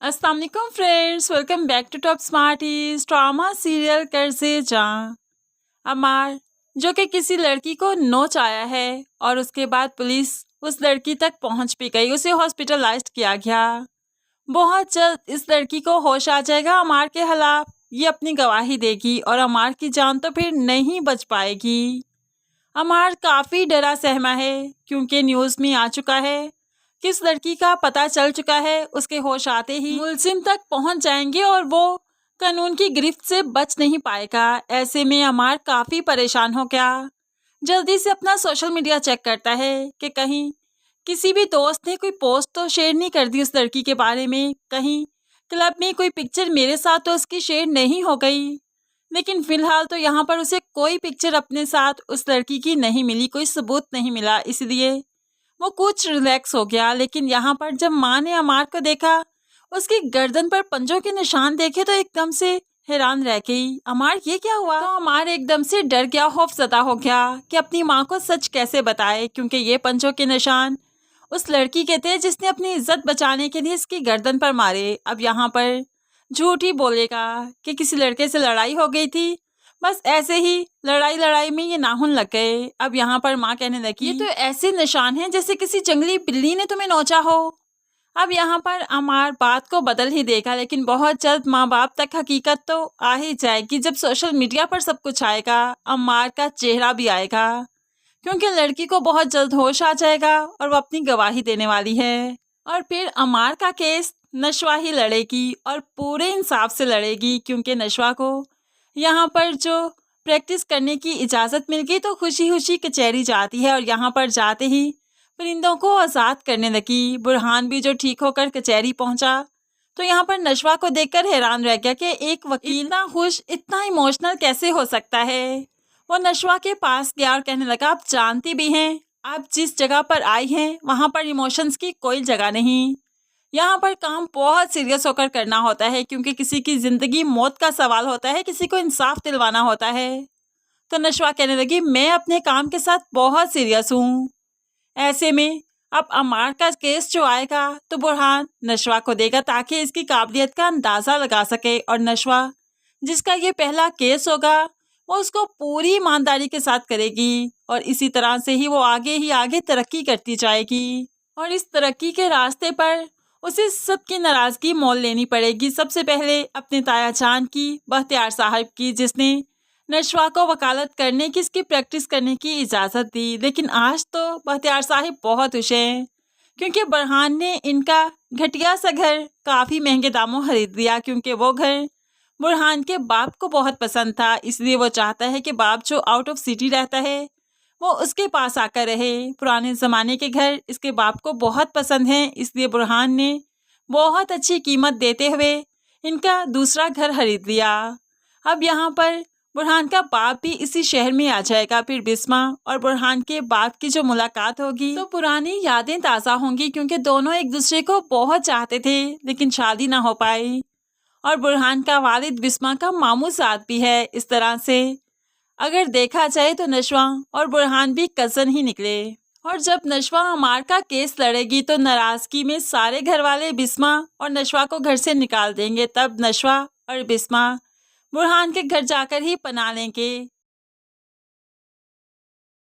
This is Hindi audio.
अस्सलाम वालेकुम friends, welcome back to Top Smarties. Drama serial Qarz-e Jaan. अमार जो कि किसी लड़की को नोच आया है और उसके बाद पुलिस उस लड़की तक पहुंच भी गई, उसे हॉस्पिटलाइज्ड किया गया। बहुत जल्द इस लड़की को होश आ जाएगा। अमार के खिलाफ ये अपनी गवाही देगी और अमार की जान तो फिर नहीं बच पाएगी। अमार काफ़ी डरा सहमा है क्योंकि न्यूज़ में आ चुका है कि इस लड़की का पता चल चुका है। उसके होश आते ही मुलजिम तक पहुंच जाएंगे और वो कानून की गिरफ्त से बच नहीं पाएगा। ऐसे में अमार काफ़ी परेशान हो गया। जल्दी से अपना सोशल मीडिया चेक करता है कि कहीं किसी भी दोस्त ने कोई पोस्ट तो शेयर नहीं कर दी उस लड़की के बारे में, कहीं क्लब में कोई पिक्चर मेरे साथ तो उसकी शेयर नहीं हो गई। लेकिन फिलहाल तो यहाँ पर उसे कोई पिक्चर अपने साथ उस लड़की की नहीं मिली, कोई सबूत नहीं मिला, इसलिए वो कुछ रिलैक्स हो गया। लेकिन यहाँ पर जब माँ ने अमार को देखा, उसकी गर्दन पर पंजों के निशान देखे तो एकदम से हैरान रह गई। अमार ये क्या हुआ? तो अमार एकदम से डर गया, खौफजदा हो गया कि अपनी माँ को सच कैसे बताए, क्योंकि ये पंजों के निशान उस लड़की के थे जिसने अपनी इज्जत बचाने के लिए इसकी गर्दन पर मारे। अब यहाँ पर झूठ ही बोलेगा कि किसी लड़के से लड़ाई हो गई थी, बस ऐसे ही लड़ाई लड़ाई में ये नाखून लग गए। अब यहाँ पर माँ कहने लगी, ये तो ऐसे निशान हैं जैसे किसी जंगली बिल्ली ने तुम्हें नोचा हो। अब यहाँ पर अमार बात को बदल ही देगा, लेकिन बहुत जल्द माँ बाप तक हकीकत तो आ ही जाएगी। जब सोशल मीडिया पर सब कुछ आएगा, अमार का चेहरा भी आएगा, क्योंकि लड़की को बहुत जल्द होश आ जाएगा और वो अपनी गवाही देने वाली है। और फिर अमार का केस नशवा ही लड़ेगी और पूरे इंसाफ से लड़ेगी, क्योंकि नशवा को यहाँ पर जो प्रैक्टिस करने की इजाज़त मिल गई तो खुशी खुशी कचहरी जाती है और यहाँ पर जाते ही परिंदों को आज़ाद करने लगी। बुरहान भी जो ठीक होकर कचहरी पहुँचा तो यहाँ पर नशवा को देखकर हैरान रह गया कि एक वकील इतना खुश, इतना इमोशनल कैसे हो सकता है। वो नशवा के पास गया और कहने लगा, आप जानती भी हैं आप जिस जगह पर आई हैं वहाँ पर इमोशंस की कोई जगह नहीं। यहाँ पर काम बहुत सीरियस होकर करना होता है, क्योंकि किसी की ज़िंदगी मौत का सवाल होता है, किसी को इंसाफ दिलवाना होता है। तो नशवा कहने लगी, मैं अपने काम के साथ बहुत सीरियस हूँ। ऐसे में अब अमार का केस जो आएगा तो बुरहान नशवा को देगा ताकि इसकी काबिलियत का अंदाज़ा लगा सके, और नशवा जिसका ये पहला केस होगा वो उसको पूरी ईमानदारी के साथ करेगी और इसी तरह से ही वो आगे ही आगे तरक्की करती जाएगी। और इस तरक्की के रास्ते पर उसे सबकी नाराज़गी मोल लेनी पड़ेगी। सबसे पहले अपने ताया जान की, बख्तियार साहब की, जिसने नशवा को वकालत करने की, इसकी प्रैक्टिस करने की इजाज़त दी। लेकिन आज तो बख्तियार साहब बहुत खुश हैं क्योंकि बुरहान ने इनका घटिया सा घर काफ़ी महंगे दामों खरीद लिया, क्योंकि वो घर बुरहान के बाप को बहुत पसंद था। इसलिए वो चाहता है कि बाप जो आउट ऑफ सिटी रहता है वो उसके पास आकर रहे। पुराने ज़माने के घर इसके बाप को बहुत पसंद हैं, इसलिए बुरहान ने बहुत अच्छी कीमत देते हुए इनका दूसरा घर खरीद लिया। अब यहाँ पर बुरहान का बाप भी इसी शहर में आ जाएगा। फिर बिस्मा और बुरहान के बाप की जो मुलाकात होगी तो पुरानी यादें ताज़ा होंगी, क्योंकि दोनों एक दूसरे को बहुत चाहते थे लेकिन शादी ना हो पाई। और बुरहान का वालिद बिस्मा का मामू साथ भी है। इस तरह से अगर देखा जाए तो नशवा और बुरहान भी कज़न ही निकले। और जब नशवा अमार का केस लड़ेगी तो नाराज़गी में सारे घर वाले बिस्मा और नशवा को घर से निकाल देंगे। तब नशवा और बिस्मा बुरहान के घर जाकर ही पना लेंगे।